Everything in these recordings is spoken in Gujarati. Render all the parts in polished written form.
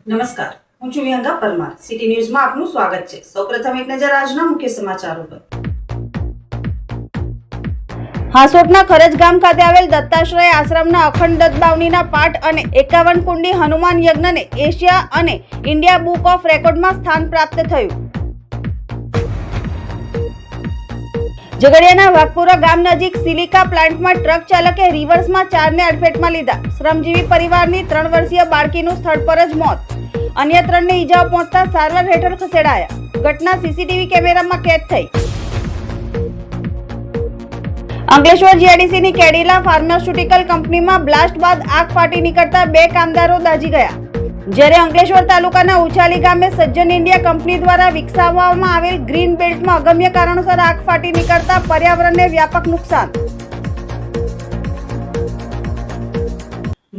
નમસ્કાર, હું છું વિહંગા પરમાર. સિટી ન્યૂઝમાં આપનું સ્વાગત છે. સૌપ્રથમ એક નજર આજના મુખ્ય સમાચારો પર. હાસોટના ખરજ ગામ ખાતે આવેલ દત્તાશ્રય આશ્રમના અખંડ દત્તબાવનીના પાઠ અને 51 કુંડી હનુમાન યજ્ઞને એશિયા અને ઇન્ડિયા બુક ઓફ રેકોર્ડમાં સ્થાન પ્રાપ્ત થયું. ઝઘડિયાના વાઘપુરા ગામ નજીક સિલિકા પ્લાન્ટમાં ટ્રક ચાલકે રિવર્સમાં 4 ને અડફેટમાં લીધા. શ્રમજીવી પરિવારની 3 વર્ષીય બાળકીનું સ્થળ પર જ મોત. અન્ય 3 ને ઈજાઓ પહોંચતા સારવાર હેઠળ ખસેડાયા. ઘટના સીસીટીવી કેમેરામાં કેદ થઈ. અંકલેશ્વર જીઆઈડીસીની કેડિલા ફાર્માસ્યુટિકલ કંપનીમાં બ્લાસ્ટ બાદ આગ ફાટી નીકળતા 2 કામદારો દાઝી ગયા. જ્યારે અંકલેશ્વર તાલુકાના ઉચાલી ગામે સજ્જન ઇન્ડિયા કંપની દ્વારા વિકસાવવામાં આવેલ ગ્રીન બેલ્ટમાં અગમ્ય કારણોસર આગ ફાટી નીકળતા પર્યાવરણને વ્યાપક નુકસાન.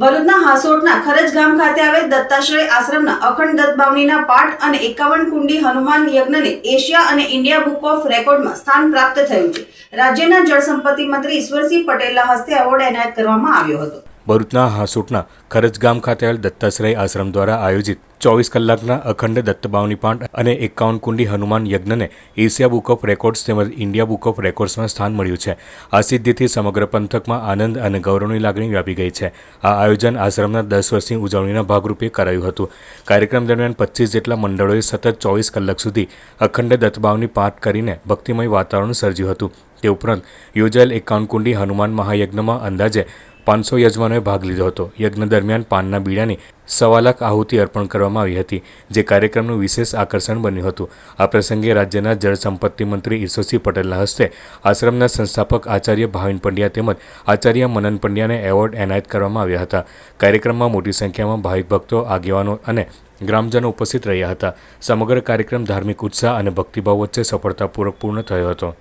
ભરૂચના હાસોટના ખરજ ગામ ખાતે આવેલ દત્તાશ્રય આશ્રમના અખંડ દત્તબાવનીના પાઠ અને 51 કુંડી હનુમાન યજ્ઞને એશિયા અને ઇન્ડિયા બુક ઓફ રેકોર્ડમાં સ્થાન પ્રાપ્ત થયું છે. રાજ્યના જળસંપત્તિ મંત્રી ઈશ્વરસિંહ પટેલના હસ્તે એવોર્ડ એનાયત કરવામાં આવ્યો હતો. ભરૂચના હાસોટના ખરજ ગામ ખાતે આવેલ દત્તાશ્રય આશ્રમ દ્વારા આયોજિત 24 કલાકના અખંડ દત્તબાવની પાઠ અને 51 કુંડી હનુમાન યજ્ઞને એશિયા બુક ઓફ રેકોર્ડ્સ તેમજ ઇન્ડિયા બુક ઓફ રેકોર્ડ્સમાં સ્થાન મળ્યું છે. આ સિદ્ધિથી સમગ્ર પંથકમાં આનંદ અને ગૌરવની લાગણી વ્યાપી ગઈ છે. આ આયોજન આશ્રમના 10 વર્ષની ઉજવણીના ભાગરૂપે કરાયું હતું. કાર્યક્રમ દરમિયાન 25 જેટલા મંડળોએ સતત 24 કલાક સુધી અખંડ દત્તબાવની પાઠ કરીને ભક્તિમય વાતાવરણ સર્જ્યું હતું. તે ઉપરાંત યોજાયેલ 51 કુંડી હનુમાન મહાયજ્ઞમાં અંદાજે 500 યજમાનોએ ભાગ લીધો હતો. યજ્ઞ દરમિયાન પાનના બીડાની 1.25 લાખ આહુતિ અર્પણ કરવામાં આવી હતી, જે કાર્યક્રમનું વિશેષ આકર્ષણ બન્યું હતું. આ પ્રસંગે રાજ્યના જળસંપત્તિ મંત્રી ઈશ્વરસિંહ પટેલના હસ્તે આશ્રમના સંસ્થાપક આચાર્ય ભાવિન પંડ્યા તેમજ આચાર્ય મનન પંડ્યાને એવોર્ડ એનાયત કરવામાં આવ્યા હતા. કાર્યક્રમમાં મોટી સંખ્યામાં ભાવિક ભક્તો, આગેવાનો અને ગ્રામજનો ઉપસ્થિત રહ્યા હતા. સમગ્ર કાર્યક્રમ ધાર્મિક ઉત્સાહ અને ભક્તિભાવ વચ્ચે સફળતાપૂર્વક પૂર્ણ થયો હતો.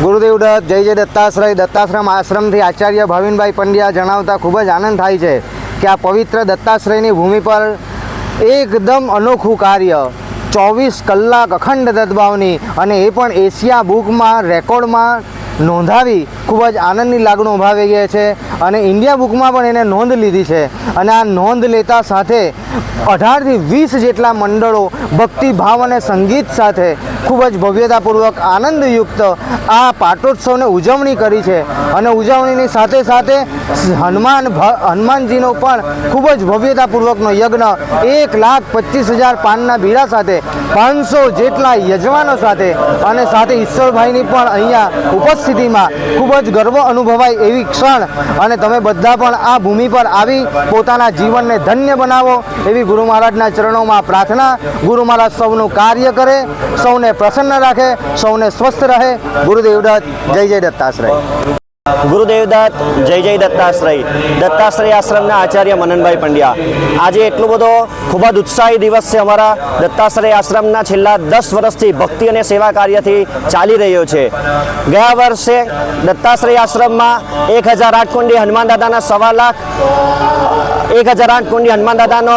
ગુરુદેવ દત્ત જય જય દત્તાશ્રમ આશ્રમથી આચાર્ય ભાવિનભાઈ પંડ્યા જણાવતા ખૂબ જ આનંદ થાય છે કે આ પવિત્ર દત્તાશ્રયની ભૂમિ પર એકદમ અનોખું કાર્ય 24 કલાક અખંડ દત્તબાવની અને એ પણ એશિયા બુકમાં રેકોર્ડમાં નોંધાવી ખૂબ જ આનંદની લાગણી ઉભાવી ગઈ છે. અને ઇન્ડિયા બુકમાં પણ એને નોંધ લીધી છે. અને આ નોંધ લેતા સાથે 18 થી 20 જેટલા મંડળો ભક્તિભાવ અને સંગીત સાથે ખૂબ જ ભવ્યતાપૂર્વક આનંદયુક્ત આ પાટોત્સવને ઉજવણી કરી છે. અને ઉજવણીની સાથે સાથે હનુમાનજીનો પણ ખૂબ જ ભવ્યતાપૂર્વકનો યજ્ઞ 1,25,000 પાનના બીડા સાથે 500 જેટલા યજમાનો સાથે અને સાથે ઈશ્વરભાઈની પણ અહીંયા ઉપસ્થિતિમાં ખૂબ જ ગર્વ અનુભવાય એવી ક્ષણ. અને તમે બધા પણ આ ભૂમિ પર આવી પોતાના જીવનને ધન્ય બનાવો એવી ગુરુ મહારાજના ચરણોમાં પ્રાર્થના. ગુરુ મહારાજ સૌનું કાર્ય કરે, સૌને પ્રસન્ન રાખે, સૌને સ્વસ્થ રહે. ગુરુદેવ દત્ત જય જય દત્તાશ્રય. ગુરુદેવ દત્ત જય જય દત્તાશ્રય આશ્રમના આચાર્ય મનનભાઈ પંડ્યા. આજે એટલો બધો ખૂબ જ ઉત્સાહી દિવસ છે અમારા દત્તાશ્રય આશ્રમના. છેલ્લા 10 વર્ષથી ભક્તિ અને સેવા કાર્યથી ચાલી રહ્યો છે. ગયા વર્ષે દત્તાશ્રય આશ્રમમાં 1008 કુંડી હનુમાન દાદાના 1.25 લાખ 1008 કુંડી હનુમાન દાદાનો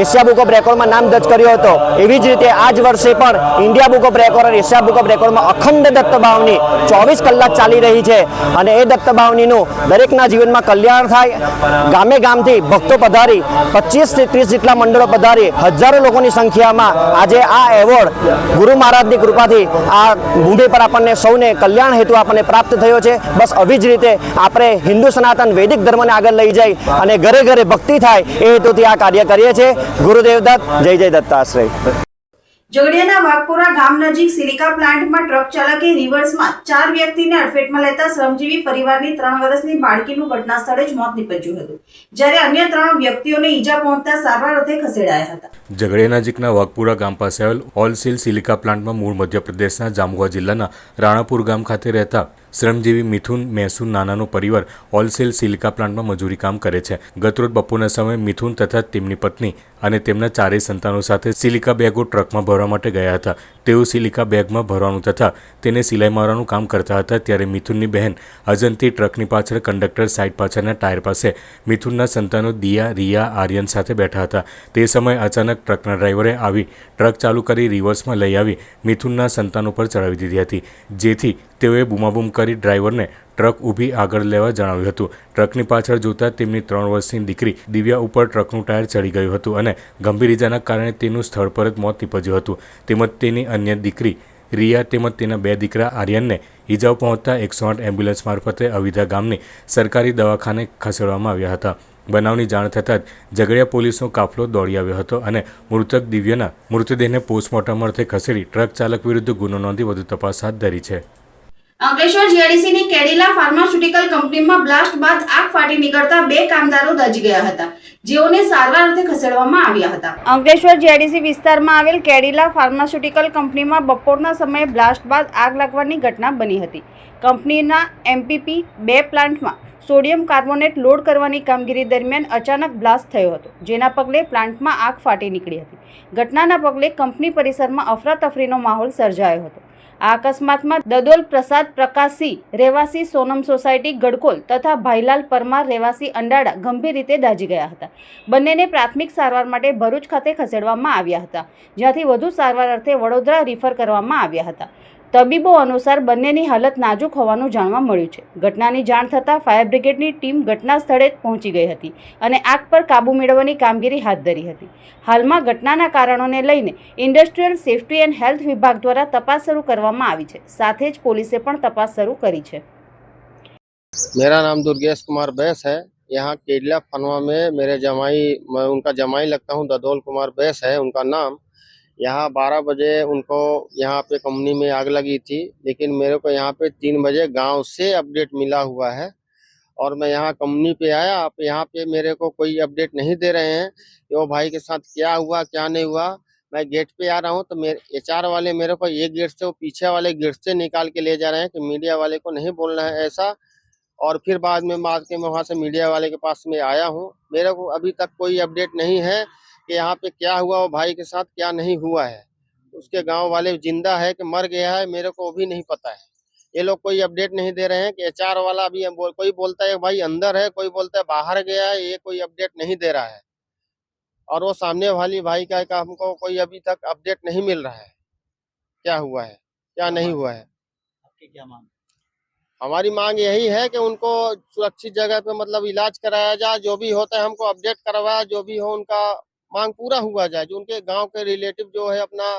એશિયા બુક ઓફ રેકોર્ડમાં નામ દર્જ કર્યો હતો. એવી જ રીતે આ જ વર્ષે પણ ઇન્ડિયા બુક ઓફ રેકોર્ડ અને એશિયા બુક ઓફ રેકોર્ડમાં અખંડ દત્તબાવની 24 કલાક ચાલી રહી છે. અને એ દત્તબાવનીનું દરેકના જીવનમાં કલ્યાણ થાય. ગામે ગામથી ભક્તો પધારી 25 થી 30 જેટલા મંડળો પધારી હજારો લોકોની સંખ્યામાં આજે આ એવોર્ડ ગુરુ મહારાજની કૃપાથી આ ભૂમિ પર આપણને સૌને કલ્યાણ હેતુ આપણને પ્રાપ્ત થયો છે. બસ આવી જ રીતે આપણે હિન્દુ સનાતન વૈદિક ધર્મને આગળ લઈ જઈ અને ઘરે ઘરે ભક્તિ થાય એ હેતુથી આ કાર્ય કરીએ છીએ. ગુરુદેવ દત્ત જય જય દત્તાશ્રય. ઝઘડિયાના વાઘપુરા ગામ નજીક સિલિકા પ્લાન્ટમાં ટ્રક ચાલકે રિવર્સમાં 4 વ્યક્તિને અડફેટમાં લેતા શ્રમજીવી પરિવારની 3 વર્ષની બાળકીનું ઘટના સ્થળે જ મોત નીપજ્યું હતું. જ્યારે અન્ય 3 વ્યક્તિઓને ઈજા પહોંચતા સારવાર અર્થે ખસેડાયા હતા. ઝઘડિયા નજીકના વાઘપુરા ગામ પાસે આવેલ હોલસેલ સિલિકા પ્લાન્ટમાં મૂળ મધ્યપ્રદેશના જામુઆ જિલ્લાના રાણાપુર ગામ ખાતે રહેતા શ્રમજીવી મિથુન મહેસૂન નાનાનો પરિવાર હોલસેલ સિલિકા પ્લાન્ટમાં મજૂરી કામ કરે છે. ગતરોજ બપોરના સમયે મિથુન તથા તેમની પત્ની અને તેમના 4 સંતાનો સાથે સિલિકા બેગો ટ્રકમાં ભરવા માટે ગયા હતા. તેઓ સિલિકા બેગમાં ભરવાનું તથા તેને સિલાઈ મારવાનું કામ કરતા હતા. ત્યારે મિથુનની બહેન અજંતી ટ્રકની પાછળ કંડક્ટર સાઇડ પાછળના ટાયર પાસે મિથુનના સંતાનો દિયા, રિયા, આર્યન સાથે બેઠા હતા. તે સમયે અચાનક ટ્રકના ડ્રાઈવરે આવી ટ્રક ચાલુ કરી રિવર્સમાં લઈ આવી મિથુનના સંતાનો પર ચડાવી દીધી હતી. જેથી તેઓએ બૂમાબૂમ કરી ડ્રાઈવરને ટ્રક ઊભી આગળ લેવા જણાવ્યું હતું. ટ્રકની પાછળ જોતા તેમની 3 વર્ષની દીકરી દિવ્યા ઉપર ટ્રકનું ટાયર ચડી ગયું હતું અને ગંભીર ઇજાના કારણે તેનું સ્થળ પર જ મોત નીપજ્યું હતું. તેમજ તેની અન્ય દીકરી રિયા તેમજ તેના 2 દીકરા આર્યનને ઈજાઓ પહોંચતા 108 એમ્બ્યુલન્સ મારફતે અવિધા ગામની સરકારી દવાખાને ખસેડવામાં આવ્યા હતા. બનાવની જાણ થતાં જ ઝઘડિયા પોલીસનો કાફલો દોડી આવ્યો હતો અને મૃતક દિવ્યાના મૃતદેહને પોસ્ટમોર્ટમ અર્થે ખસેડી ટ્રક ચાલક વિરુદ્ધ ગુનો નોંધી વધુ તપાસ હાથ ધરી છે. અંકલેશ્વર જીઆઈડીસીની કેડિલા ફાર્માસ્યુટિકલ કંપનીમાં બ્લાસ્ટ બાદ આગ ફાટી નીકળતા 2 કામદારો દાઝી ગયા હતા, જેઓને સારવાર અર્થે ખસેડવામાં આવ્યા હતા. અંકલેશ્વર જીઆઈડીસી વિસ્તારમાં આવેલ કેડિલા ફાર્માસ્યુટિકલ કંપનીમાં બપોરના સમયે બ્લાસ્ટ બાદ આગ લાગવાની ઘટના બની હતી. કંપનીના એમપીપી 2 પ્લાન્ટમાં સોડિયમ કાર્બોનેટ લોડ કરવાની કામગીરી દરમિયાન અચાનક બ્લાસ્ટ થયો હતો, જેના પગલે પ્લાન્ટમાં આગ ફાટી નીકળી હતી. ઘટનાના પગલે કંપની પરિસરમાં અફરાતફરીનો માહોલ સર્જાયો હતો. આ અકસ્માતમાં દદોલ પ્રસાદ પ્રકાશી રહેવાસી સોનમ સોસાયટી ગડકોલ તથા ભાઈલાલ પરમાર રહેવાસી અંડાડા ગંભીર રીતે દાઝી ગયા હતા. બંનેને પ્રાથમિક સારવાર માટે ભરૂચ ખાતે ખસેડવામાં આવ્યા હતા, જ્યાંથી વધુ સારવાર અર્થે વડોદરા રિફર કરવામાં આવ્યા હતા. તબીબો અનુસાર બંનેની હાલત નાજુક હોવાનું જાણવા મળ્યું છે. ઘટનાની જાણ થતાં ફાયર બ્રિગેડની ટીમ ઘટના સ્થળે પહોંચી ગઈ હતી અને આગ પર કાબૂ મેળવવાની કામગીરી હાથ ધરી હતી. હાલમાં ઘટનાના કારણોને લઈને ઇન્ડસ્ટ્રીયલ સેફ્ટી એન્ડ હેલ્થ વિભાગ દ્વારા તપાસ શરૂ કરવામાં આવી છે. સાથે જ પોલીસે પણ તપાસ શરૂ કરી છે. मेरा नाम दुर्गेश कुमार बैस है। यहाँ केडला फनवा में मेरे जमाई, मैं उनका जमाई लगता हूँ, ददोल कुमार बैस है उनका नाम। यहाँ 12 बजे उनको यहाँ पे कंपनी में आग लगी थी, लेकिन मेरे को यहाँ पे 3 बजे गांव से अपडेट मिला हुआ है और मैं यहाँ कंपनी पे आया। आप यहाँ पे मेरे को कोई अपडेट नहीं दे रहे हैं कि वो भाई के साथ क्या हुआ क्या नहीं हुआ। मैं गेट पे आ रहा हूँ तो मेरे HR वाले मेरे को एक गेट से वो पीछे वाले गेट से निकाल के ले जा रहे हैं कि मीडिया वाले को नहीं बोलना है ऐसा। और फिर बाद में मैं वहाँ से मीडिया वाले के पास में आया हूँ। मेरे को अभी तक कोई अपडेट नहीं है कि यहाँ पे क्या हुआ, वो भाई के साथ क्या नहीं हुआ है। उसके गांव वाले जिंदा है कि मर गया है, मेरे को भी नहीं पता है। ये लोग कोई अपडेट नहीं दे रहे हैं कि HR वाला अभी कोई बोलता है भाई अंदर है, कोई बोलता है बाहर गया है, ये कोई अपडेट नहीं दे रहा है। और वो सामने वाली भाई का हमको कोई अभी तक अपडेट नहीं मिल रहा है, क्या हुआ है क्या नहीं हुआ है। आपकी क्या मांग? हमारी मांग यही है कि उनको सुरक्षित जगह पे मतलब इलाज कराया जाए, जो भी होता है हमको अपडेट करवाया, जो भी हो उनका मांग पूरा हुआ जाए। जो उनके गांव के रिलेटिव जो है, अपना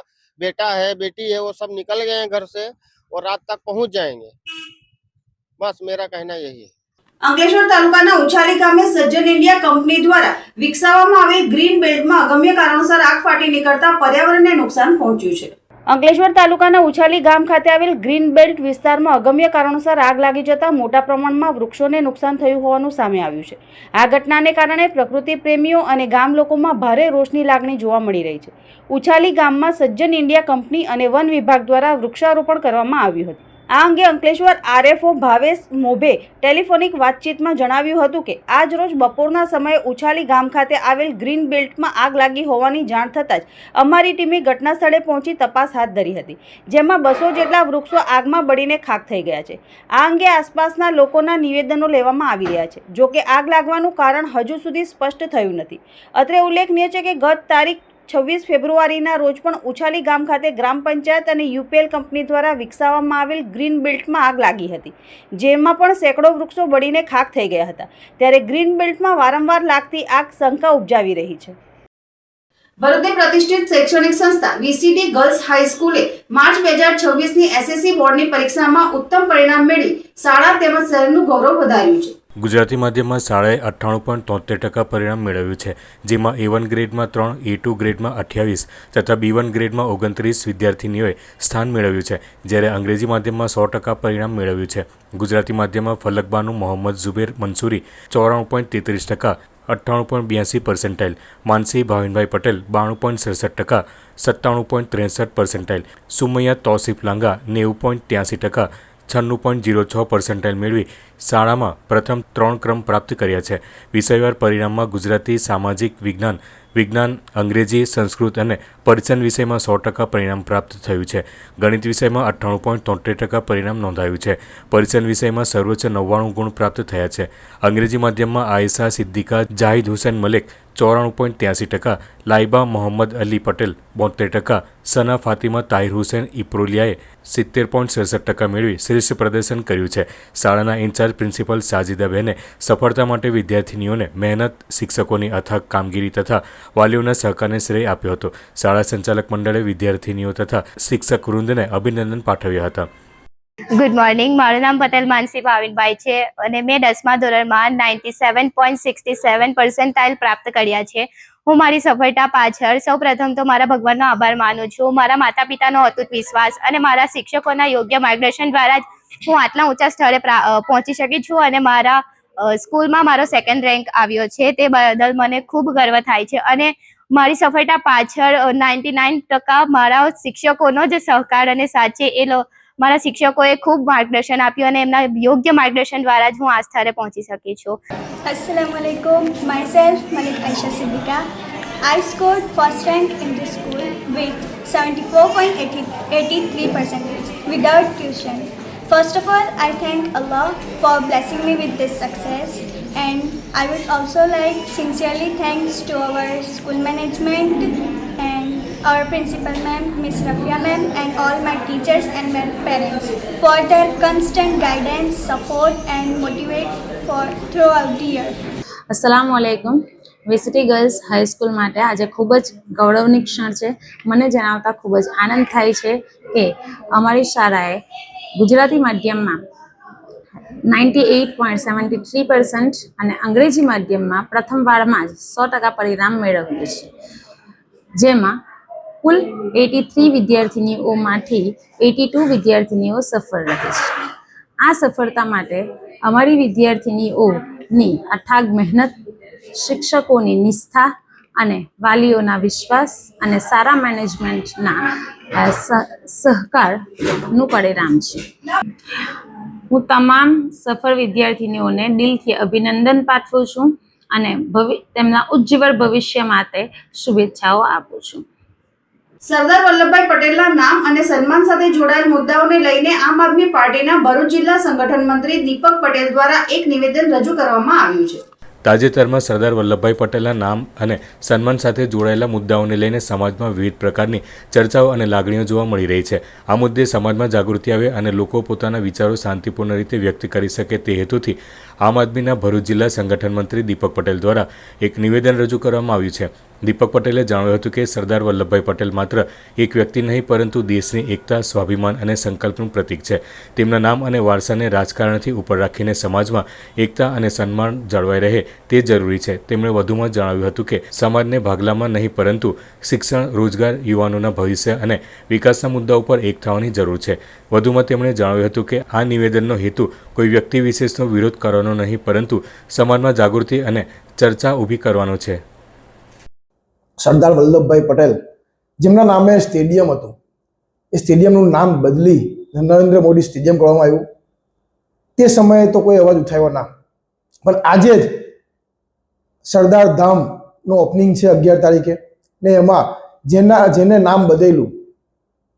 बेटा है बेटी है, वो सब निकल गए हैं घर से और रात तक पहुंच जाएंगे। बस मेरा कहना यही है। અંકલેશ્વર તાલુકાના ઉછાલી ગામે સજ્જન ઇન્ડિયા કંપની દ્વારા વિકસાવવામાં આવેલ ગ્રીન બેલ્ટમાં અગમ્ય કારણોસર આગ ફાટી નીકળતા પર્યાવરણને નુકસાન પહોંચ્યું છે. અંકલેશ્વર તાલુકાના ઉછાલી ગામ ખાતે આવેલ ગ્રીન બેલ્ટ વિસ્તારમાં અગમ્ય કારણોસર આગ લાગી જતા મોટા પ્રમાણમાં વૃક્ષોને નુકસાન થયું હોવાનું સામે આવ્યું છે. આ ઘટનાને કારણે પ્રકૃતિ પ્રેમીઓ અને ગામ લોકોમાં ભારે રોષની લાગણી જોવા મળી રહી છે. ઉછાલી ગામમાં સજ્જન ઇન્ડિયા કંપની અને વન વિભાગ દ્વારા વૃક્ષારોપણ કરવામાં આવ્યું હતું. આ અંગે અંકલેશ્વર RFO ભાવેશ મોભે ટેલિફોનિક વાતચીતમાં જણાવ્યું હતું કે આજ રોજ બપોરના સમયે ઉછાલી ગામ ખાતે આવેલ ગ્રીન બેલ્ટમાં આગ લાગી હોવાની જાણ થતાં જ અમારી ટીમે ઘટના સ્થળે પહોંચી તપાસ હાથ ધરી હતી, જેમાં 200 જેટલા વૃક્ષો આગમાં બળીને ખાખ થઈ ગયા છે. આ અંગે આસપાસના લોકોના નિવેદનો લેવામાં આવી રહ્યા છે. જો કે આગ લાગવાનું કારણ હજુ સુધી સ્પષ્ટ થયું નથી. અત્રે ઉલ્લેખનીય છે કે ગત તારીખ 26 ફેબ્રુઆરીના રોજ પણ ઉછાલી ગામ ખાતે ગ્રામ પંચાયત અને UPL કંપની દ્વારા વિકસાવવામાં આવેલ ગ્રીન બેલ્ટમાં આગ લાગી હતી, જેમાં પણ સેંકડો વૃક્ષો બળીને ખાખ થઈ ગયા હતા. ત્યારે ગ્રીન બેલ્ટમાં વારંવાર લાગતી આગ શંકા ઉપજાવી રહી છે. ભરૂચની પ્રતિષ્ઠિત શૈક્ષણિક સંસ્થા VCD ગર્લ્સ હાઈસ્કૂલે માર્ચ 2026ની SSC બોર્ડની પરીક્ષામાં ઉત્તમ પરિણામ મેળવી શાળા તેમજ શહેરનું ગૌરવ વધાર્યું છે. ગુજરાતી માધ્યમમાં શાળાએ 98.73% પરિણામ મેળવ્યું છે, જેમાં A1 ગ્રેડમાં 3, A2 ગ્રેડમાં 28 તથા B1 ગ્રેડમાં 29 વિદ્યાર્થીનીઓએ સ્થાન મેળવ્યું છે, જ્યારે અંગ્રેજી માધ્યમમાં 100% પરિણામ મેળવ્યું છે. ગુજરાતી માધ્યમમાં ફલકબાનુ મોહમ્મદ ઝુબેર મંસૂરી 94.33%, 98.82%, માનસી ભાવિનભાઈ પટેલ 92.67%, 97.63%, સુમૈયા તૌસીફ લાંગા 90.83%, 96.06% મેળવી શાળામાં પ્રથમ 3 ક્રમ પ્રાપ્ત કર્યા છે. વિષયવાર પરિણામમાં ગુજરાતી, સામાજિક વિજ્ઞાન, અંગ્રેજી, સંસ્કૃત અને પરિચન વિષયમાં 100% પરિણામ પ્રાપ્ત થયું છે. ગણિત વિષયમાં 98.73% પરિણામ નોંધાયું છે. પરિચન વિષયમાં સર્વોચ્ચ 99 ગુણ પ્રાપ્ત થયા છે. અંગ્રેજી માધ્યમમાં આયશા સિદ્દીકા જાહિદ હુસેન મલિક 94.83%, લાઇબા મોહમ્મદ અલી પટેલ 72%, સના ફાતિમા તાહિર હુસૈન ઇપ્રોલિયાએ 70.67% મેળવી શ્રેષ્ઠ પ્રદર્શન કર્યું છે. શાળાના ઇન્ચાર્જ પ્રિન્સિપલ સાજિદાબેને સફળતા માટે વિદ્યાર્થીનીઓને મહેનત, શિક્ષકોની અથાગ કામગીરી તથા વાલીઓના સહકારને શ્રેય આપ્યો હતો. શાળા સંચાલક મંડળે વિદ્યાર્થીનીઓ તથા શિક્ષક વૃંદને અભિનંદન પાઠવ્યા હતા. ગુડ મોર્નિંગ, મારું નામ પટેલ માનસી ભાવિનભાઈ છે અને મેં 10મા ધોરણમાં 97.67% પ્રાપ્ત કર્યા છે. હું મારી સફળતા પાછળ સૌપ્રથમ તો મારા ભગવાનનો આભાર માનું છું. મારા માતા પિતાનો અતૂટ વિશ્વાસ અને મારા શિક્ષકોના યોગ્ય માર્ગદર્શન દ્વારા જ હું આટલા ઊંચા સ્તરે પહોંચી શકી છું અને મારા સ્કૂલમાં મારો 2nd રેન્ક આવ્યો છે. તે બદલ મને ખૂબ ગર્વ થાય છે અને મારી સફળતા પાછળ 99% મારા શિક્ષકોનો જ સહકાર અને સાથ છે. મારા શિક્ષકોએ ખૂબ માર્ગદર્શન આપ્યું અને એમના યોગ્ય માર્ગદર્શન દ્વારા જ હું આ સ્તરે પહોંચી શકી છું. Assalamualaikum. Myself Malik Aisha Siddiqa. I scored first rank in this school with 74.83% without tuition. First of all, I thank Allah for blessing me with this success, and I would also like sincerely thanks to our school management and our principal ma'am, Miss Rafia ma'am, and all my teachers and my parents for their constant guidance, support and motivate throughout the year. અસલામુઅલૈકુમ. વિસિટી ગર્લ્સ હાઈસ્કૂલ માટે આજે ખૂબ જ ગૌરવની ક્ષણ છે. મને જણાવતા ખૂબ જ આનંદ થાય છે કે અમારી શાળાએ ગુજરાતી માધ્યમમાં 98.73% અને અંગ્રેજી માધ્યમમાં પ્રથમવારમાં જ 100% પરિણામ મેળવ્યું છે, જેમાં કુલ 83 વિદ્યાર્થીનીઓમાંથી 82 વિદ્યાર્થીનીઓ સફળ રહે છે. આ સફળતા માટે અમારી વિદ્યાર્થીનીઓની અથાગ મહેનત, શિક્ષકોની નિષ્ઠા અને વાલીઓના વિશ્વાસ અને સારા મેનેજમેન્ટના સહકારનું પરિણામ છે. હું તમામ સફળ વિદ્યાર્થીનીઓને દિલથી અભિનંદન પાઠવું છું અને તેમના ઉજ્જવળ ભવિષ્ય માટે શુભેચ્છાઓ આપું છું. સરદાર વલ્લભભાઈ પટેલના નામ અને સન્માન સાથે જોડાયેલ મુદ્દાઓને લઈને આમ આદમી પાર્ટીના ભરૂચ જિલ્લા સંગઠન મંત્રી દીપક પટેલ દ્વારા એક નિવેદન રજૂ કરવામાં આવ્યું છે. તાજેતરમાં સરદાર વલ્લભભાઈ પટેલના નામ અને સન્માન સાથે જોડાયેલા મુદ્દાઓને લઈને સમાજમાં વિવિધ પ્રકારની ચર્ચાઓ અને લાગણીઓ જોવા મળી રહી છે. આ મુદ્દે સમાજમાં જાગૃતિ આવે અને લોકો પોતાના વિચારો શાંતિપૂર્ણ રીતે વ્યક્ત કરી શકે તે હેતુથી આમ આદમીના ભરૂચ જિલ્લા સંગઠન મંત્રી દીપક પટેલ દ્વારા એક નિવેદન રજૂ કરવામાં આવ્યું છે. દીપક પટેલે જણાવ્યું હતું કે સરદાર વલ્લભભાઈ પટેલ માત્ર એક વ્યક્તિ નહીં પરંતુ દેશની એકતા, સ્વાભિમાન અને સંકલ્પનું પ્રતીક છે. તેમના નામ અને વારસાને રાજકારણથી ઉપર રાખીને સમાજમાં એકતા અને સન્માન જળવાઈ રહે તે જરૂરી છે. તેમણે વધુમાં જણાવ્યું હતું કે સમાજને ભાગલામાં નહીં પરંતુ શિક્ષણ, રોજગાર, યુવાનોના ભવિષ્ય અને વિકાસના મુદ્દાઓ પર એક થવાની જરૂર છે. વધુમાં તેમણે જણાવ્યું હતું કે આ નિવેદનનો હેતુ કોઈ વ્યક્તિ વિશેષનો વિરોધ કરવાનો નહીં પરંતુ સમાજમાં જાગૃતિ અને ચર્ચા ઊભી કરવાનો છે. સરદાર વલ્લભભાઈ પટેલ જેમના નામે સ્ટેડિયમ હતું, એ સ્ટેડિયમનું નામ બદલી નરેન્દ્ર મોદી સ્ટેડિયમ કરવામાં આવ્યું. તે સમયે તો કોઈ અવાજ ઉઠાવ્યો ના, પણ આજે જ સરદાર ધામનું ઓપનિંગ છે 11 તારીખે ને એમાં જેને નામ બદલ્યું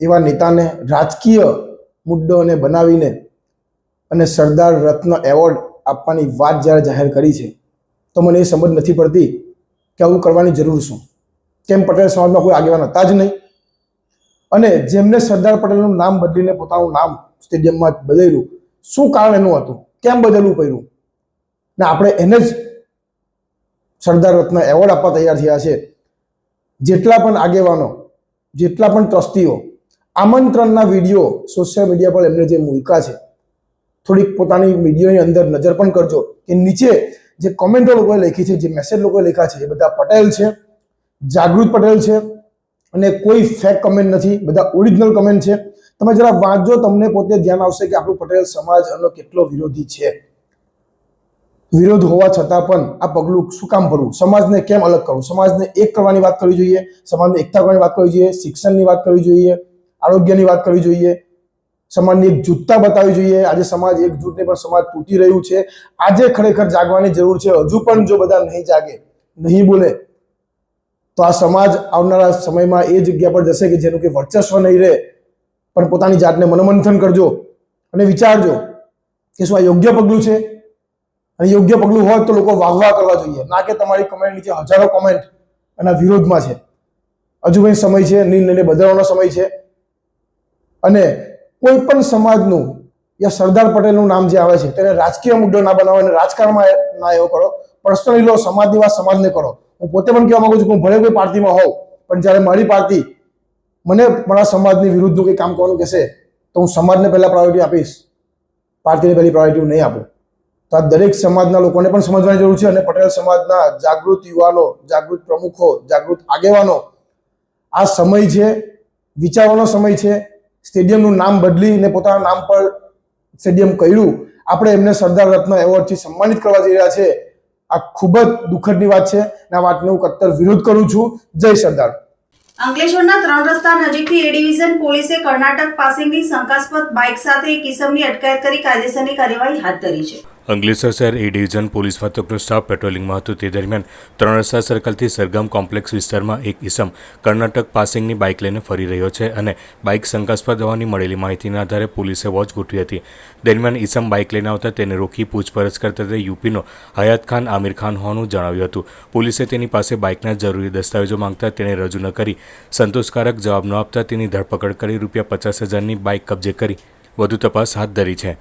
એવા નેતાને રાજકીય મુદ્દાઓને બનાવીને અને સરદાર રત્ન એવોર્ડ આપવાની વાત જ્યારે જાહેર કરી છે તો મને એ સમજ નથી પડતી કે આવું કરવાની જરૂર શું. કેમ પટેલ સમાજમાં કોઈ આગેવાન હતા જ નહીં અને જેમને સરદાર પટેલનું નામ બદલીને પોતાનું નામ સ્ટેડિયમમાં બદલ્યું, શું કારણ એનું હતું, કેમ બદલવું પડ્યું ને આપણે એને જ સરદાર રત્ન એવોર્ડ આપવા તૈયાર થયા છે. જેટલા પણ આગેવાનો, જેટલા પણ ટ્રસ્ટીઓ આમંત્રણના વિડીયો સોશિયલ મીડિયા પર એમને જે મૂક્યા છે, થોડીક પોતાની વિડીયોની અંદર નજર પણ કરજો કે નીચે જે કોમેન્ટો લોકોએ લખી છે, જે મેસેજ લોકોએ લખ્યા છે, એ બધા પટેલ છે, જાગૃત પટેલ છે અને કોઈ ફેક કમેન્ટ નથી, બધા ઓરિજિનલ કમેન્ટ છે. તમે જરા વાંચજો, તમને પોતે ધ્યાન આવશે કે આપણું પટેલ સમાજ એનો કેટલો વિરોધી છે. વિરોધ હોવા છતાં પણ આ પગલું શું કામ ભરવું, સમાજને કેમ અલગ કરવું, સમાજને એક કરવાની વાત કરવી જોઈએ, સમાજને એકતા કરવાની વાત કરવી જોઈએ, શિક્ષણની વાત કરવી જોઈએ, આરોગ્યની વાત કરવી જોઈએ, સમાજની એકજૂથતા બતાવવી જોઈએ. આજે સમાજ એકજૂથ ને પણ સમાજ તૂટી રહ્યું છે. આજે ખરેખર જાગવાની જરૂર છે. હજુ પણ જો બધા નહીં જાગે, નહીં બોલે તો આ સમાજ આવનારા સમયમાં એ જગ્યા પર જશે કે જેનું કે વર્ચસ્વ નહીં રહે. પણ પોતાની જાતને મનોમંથન કરજો અને વિચારજો કે શું આ યોગ્ય પગલું છે અને યોગ્ય પગલું હોય તો લોકો વાહવા કરવા જોઈએ, ના કે તમારી કમેન્ટ નીચે હજારો કોમેન્ટ એના વિરોધમાં છે. હજુ કંઈ સમય છે, નિર્ણયને બદલવાનો સમય છે. અને કોઈ પણ સમાજનું યા સરદાર પટેલનું નામ જે આવે છે તેને રાજકીય મુદ્દો ના બનાવો અને રાજકારણમાં ના એવો કરો. પર્સનલી લો, સમાજની વાત સમાજને કરો. હું પોતે પણ કહેવા માંગુ છું કે હું ભલે કોઈ પાર્ટીમાં હોઉં, પણ જ્યારે મારી પાર્ટી મને મારા સમાજની વિરુદ્ધનું કંઈ કામ કરવાનું કહેશે તો હું સમાજને પહેલાં પ્રાયોરિટી આપીશ, પાર્ટીને પહેલી પ્રાયોરિટી નહીં આપું. તો આ દરેક સમાજના લોકોને પણ સમજવાની જરૂર છે. અને પટેલ સમાજના જાગૃત યુવાનો, જાગૃત પ્રમુખો, જાગૃત આગેવાનો, આ સમય છે, વિચારવાનો સમય છે. સ્ટેડિયમનું નામ બદલીને પોતાના નામ પર સ્ટેડિયમ કર્યું, આપણે એમને સરદાર રત્ન એવોર્ડથી સન્માનિત કરવા જઈ રહ્યા છે. આ ખૂબ જ દુઃખદની વાત છે અને આ વાતનો હું કટ્ટર વિરોધ કરું છું. જય સરદાર. અંકલેશ્વરના 3 રસ્તા નજીકથી એ ડિવિઝન પોલીસે કર્ણાટક પાસિંગની શંકાસ્પદ બાઇક સાથે એક ઇસમની અટકાયત કરી કાયદેસરની કાર્યવાહી હાથ ધરી છે. અંકલેશ્વર શહેર એ ડિવિઝન પોલીસ મથકનો સ્ટાફ પેટ્રોલિંગમાં હતો. તે દરમિયાન 3 રસ્તા સર્કલથી સરગમ કોમ્પ્લેક્સ વિસ્તારમાં એક ઇસમ કર્ણાટક પાસિંગની બાઇક લઈને ફરી રહ્યો છે અને બાઇક શંકાસ્પદ હોવાની મળેલી માહિતીના આધારે પોલીસે વોચ ગોઠવી હતી. દરમિયાન ઇસમ બાઇક લઈને આવતા તેને રોકી પૂછપરછ કરતા તે યુપીનો હયાત ખાન આમિર ખાન હોવાનું જણાવ્યું હતું. પોલીસે તેની પાસે બાઇકના જરૂરી દસ્તાવેજો માંગતા તેણે રજૂ ન કરી સંતોષકારક જવાબ ન આપતા તેની ધરપકડ કરી ₹50,000ની બાઇક કબજે કરી વધુ તપાસ હાથ ધરી છે.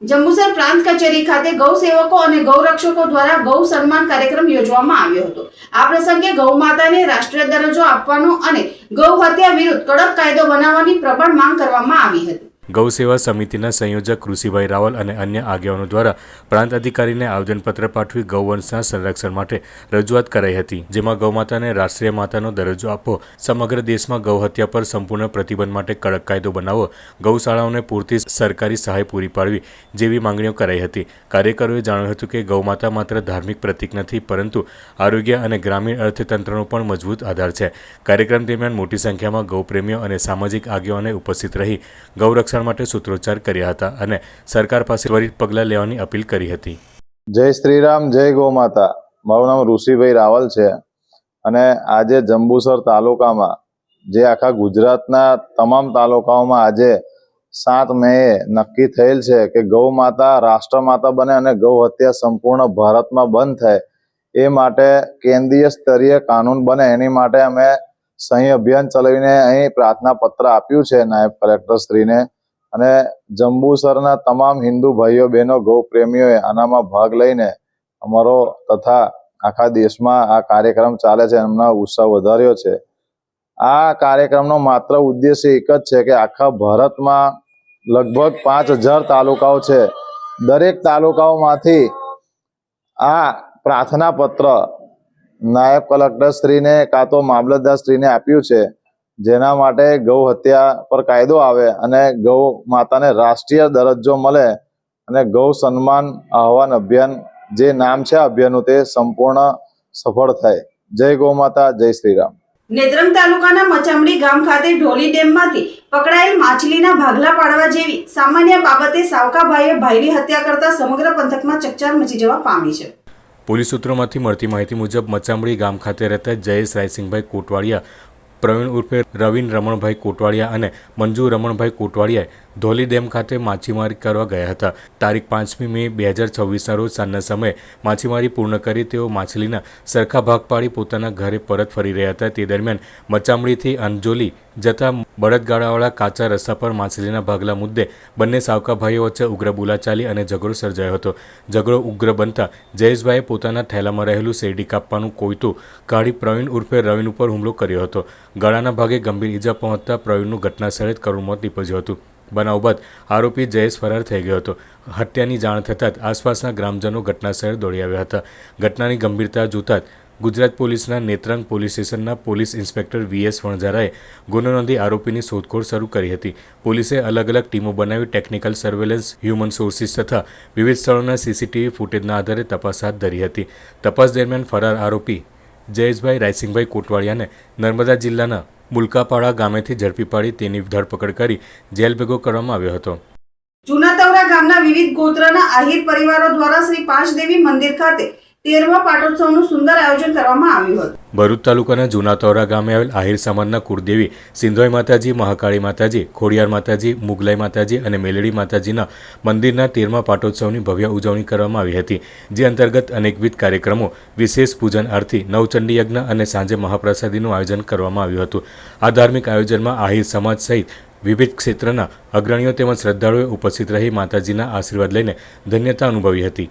જંબુસર પ્રાંત કચેરી ખાતે ગૌ સેવકો અને ગૌરક્ષકો દ્વારા ગૌ સન્માન કાર્યક્રમ યોજવામાં આવ્યો હતો. આ પ્રસંગે ગૌ માતાને રાષ્ટ્રીય દરજ્જો આપવાનો અને ગૌ હત્યા વિરુદ્ધ કડક કાયદો બનાવવાની પ્રબળ માંગ કરવામાં આવી હતી. ગૌ સેવા સમિતિના સંયોજક કૃષિભાઈ રાવલ અને અન્ય આગેવાનો દ્વારા પ્રાંત અધિકારીને આવેદનપત્ર પાઠવી ગૌવંશના સંરક્ષણ માટે રજૂઆત કરાઈ હતી, જેમાં ગૌમાતાને રાષ્ટ્રીય માતાનો દરજ્જો આપવો, સમગ્ર દેશમાં ગૌ હત્યા પર સંપૂર્ણ પ્રતિબંધ માટે કડક કાયદો બનાવવો, ગૌશાળાઓને પૂરતી સરકારી સહાય પૂરી પાડવી જેવી માંગણીઓ કરાઈ હતી. કાર્યકરોએ જણાવ્યું હતું કે ગૌમાતા માત્ર ધાર્મિક પ્રતીક નથી, પરંતુ આરોગ્ય અને ગ્રામીણ અર્થતંત્રનો પણ મજબૂત આધાર છે. કાર્યક્રમ દરમિયાન મોટી સંખ્યામાં ગૌપ્રેમીઓ અને સામાજિક આગેવાનો ઉપસ્થિત રહી ગૌરક્ષણ માટે સૂત્રોચ્ચાર કર્યા હતા અને સરકાર પાસે ત્વરિત પગલાં લેવાની અપીલ કરી હતી. જય શ્રી રામ, જય ગૌ માતા. મારું નામ ઋષિભાઈ રાવલ છે અને આજે જંબુસર તાલુકામાં જે આખા ગુજરાતના તમામ તાલુકાઓમાં આજે 7 મેએ નક્કી થયેલ છે કે ગૌ માતા રાષ્ટ્રમાતા બને અને ગૌ હત્યા સંપૂર્ણ ભારતમાં બંધ થાય, એ માટે કેન્દ્રીય સ્તરીય કાનૂન બને એની માટે અમે સહી અભિયાન ચલાવીને અહીં પ્રાર્થના પત્ર આપ્યું છે નાયબ કલેક્ટર શ્રીને. અને જંબુસરના તમામ હિન્દુ ભાઈઓ બહેનો ગૌ પ્રેમીઓએ આનામાં ભાગ લઈને અમારો તથા આખા દેશમાં આ કાર્યક્રમ ચાલે છે એમનો ઉત્સાહ વધાર્યો છે. આ કાર્યક્રમનો માત્ર ઉદ્દેશ્ય એક જ છે કે આખા ભારતમાં લગભગ 5000 તાલુકાઓ છે. દરેક તાલુકાઓમાંથી આ પ્રાર્થના પત્ર નાયબ કલેક્ટર શ્રીને કાં તો મામલતદાર શ્રીને આપ્યું છે, જેના માટે ગૌ હત્યા પર કાયદો આવે અને ગૌ માતાને રાષ્ટ્રીય દરજ્જો મળે અને ગૌ સન્માન આહવાન અભિયાન જે નામ છે અભિયાનનું તે સંપૂર્ણ સફળ થાય. જય ગૌ માતા, જય શ્રી રામ. નેત્રંગ તાલુકાના મચામડી ગામ ખાતે ઢોલી ડેમમાંથી પકડાયેલ માછલીના ભાગલા પાડવા જેવી સામાન્ય બાબતે સાવકાભાઈએ ભાઈની હત્યા કરતા સમગ્ર પંથકમાં ચકચાર મચી જવા પામી છે. પોલીસ સૂત્રોમાંથી મળતી માહિતી મુજબ મચામડી ગામ ખાતે રહેતા જયેશ રાયસિંહભાઈ કોટવાડિયા, પ્રવીણ ઉર્ફે રવિન રમણભાઈ કોટવાડિયા અને મંજુ રમણભાઈ કોટવાડિયાએ ધોલી ડેમ ખાતે માછીમારી કરવા ગયા હતા. તારીખ 5મી મે 2026ના રોજ સાંજના સમયે માછીમારી પૂર્ણ કરી તેઓ માછલીના સરખા ભાગ પાડી પોતાના ઘરે પરત ફરી રહ્યા હતા. તે દરમિયાન મચામડીથી અંજોલી જતા બળદગાડાવાળા કાચા રસ્તા પર માછલીના ભાગલા મુદ્દે બંને સાવકા ભાઈઓ વચ્ચે ઉગ્ર બોલાચાલી અને ઝઘડો સર્જાયો હતો. ઝઘડો ઉગ્ર બનતા જયેશભાઈએ પોતાના થેલામાં રહેલું શેરડી કાપવાનું કોયતું કાઢી પ્રવીણ ઉર્ફે રવિન ઉપર હુમલો કર્યો હતો. ગળાના ભાગે ગંભીર ઈજા પહોંચતા પ્રવીણનું ઘટનાસ્થળે જ કરુણ મોત નીપજ્યું હતું. બનાવ બાદ આરોપી જયેશ ફરાર થઈ ગયો હતો. હત્યાની જાણ થતાં જ આસપાસના ગ્રામજનો ઘટનાસ્થળે દોડી આવ્યા હતા. ઘટનાની ગંભીરતા જોતા જ ગુજરાત પોલીસના નેત્રંગ પોલીસ સ્ટેશનના પોલીસ ઇન્સ્પેક્ટર VS વણઝારાએ ગુનો નોંધી આરોપીની શોધખોળ શરૂ કરી હતી. પોલીસે અલગ અલગ ટીમો બનાવી ટેકનિકલ સર્વેલન્સ, હ્યુમન સોર્સિસ તથા વિવિધ સ્થળોના CCTV ફૂટેજના આધારે તપાસ હાથ ધરી હતી. તપાસ દરમિયાન ફરાર આરોપી જયેશભાઈ રાયસિંહભાઈ કોટવાડિયાને નર્મદા જિલ્લાના મુલકાપાડા ગામેથી ઝડપી પાડી તેની ધરપકડ કરી જેલ ભેગો કરવામાં આવ્યો હતો. જૂના તવરા ગામના વિવિધ ગોત્રના આહિર પરિવારો દ્વારા શ્રી પાંચદેવી મંદિર ખાતે 13મા પાટોત્સવનું સુંદર આયોજન કરવામાં આવ્યું હતું. ભરૂચ તાલુકાના જૂના તોરા ગામે આવેલ આહિર સમાજના કુળદેવી સિંધોઈ માતાજી, મહાકાળી માતાજી, ખોડિયાર માતાજી, મુગલાઈ માતાજી અને મેલડી માતાજીના મંદિરના 13મા પાટોત્સવની ભવ્ય ઉજવણી કરવામાં આવી હતી, જે અંતર્ગત અનેકવિધ કાર્યક્રમો, વિશેષ પૂજન આરતી, નવચંડી યજ્ઞ અને સાંજે મહાપ્રસાદીનું આયોજન કરવામાં આવ્યું હતું. આ ધાર્મિક આયોજનમાં આહિર સમાજ સહિત વિવિધ ક્ષેત્રના અગ્રણીઓ તેમજ શ્રદ્ધાળુઓએ ઉપસ્થિત રહી માતાજીના આશીર્વાદ લઈને ધન્યતા અનુભવી હતી.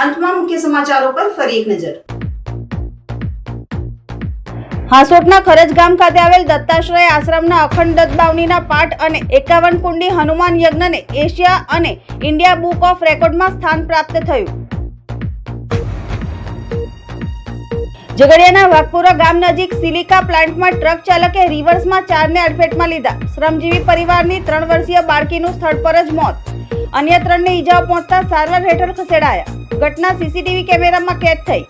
અંતમાં મુખ્ય સમાચારો પર ફરી એક નજર. હાંસોટના ખરજ ગામ ખાતે આવેલ દત્તાશ્રય આશ્રમના અખંડ દત્તબાવનીના પાઠ અને 51 કુંડી હનુમાન યજ્ઞને એશિયા અને ઇન્ડિયા બુક ઓફ રેકોર્ડમાં સ્થાન પ્રાપ્ત થયું. ઝઘડિયાના વાઘપુરા ગામ નજીક સિલિકા પ્લાન્ટમાં ટ્રક ચાલકે રિવર્સમાં 4ને અડફેટમાં લીધા. શ્રમજીવી પરિવારની 3 વર્ષીય બાળકીનું સ્થળ પર જ મોત. અન્ય 3ને ઈજાઓ પહોંચતા સારવાર હેઠળ ખસેડાયા. ઘટના સીસીટીવી કેમેરામાં કેદ થઈ.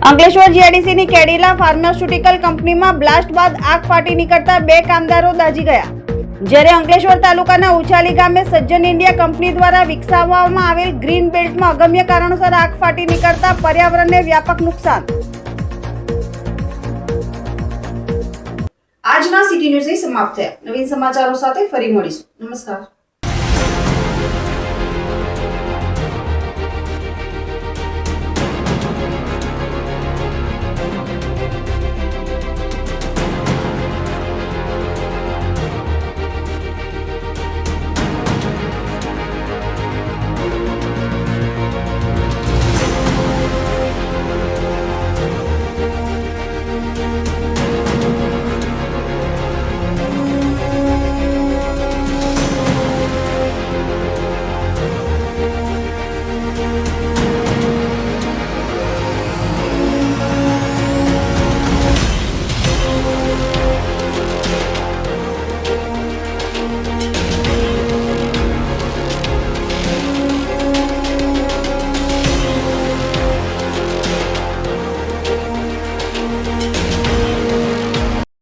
અંકલેશ્વર જીઆઈડીસીની કેડિલા ફાર્માસ્યુટિકલ કંપનીમાં બ્લાસ્ટ બાદ આગ ફાટી નીકળતા 2 કામદારો દાઝી ગયા. જ્યારે અંકલેશ્વર તાલુકાના ઉચાલી ગામે સજ્જન ઇન્ડિયા કંપની દ્વારા વિકસાવવામાં આવેલ ગ્રીન બેલ્ટમાં અગમ્ય કારણોસર આગ ફાટી નીકળતા પર્યાવરણને વ્યાપક નુકસાન. આજના સિટી ન્યૂઝ સમાપ્ત થયા. નવીન સમાચારો સાથે ફરી મળીશું. નમસ્કાર.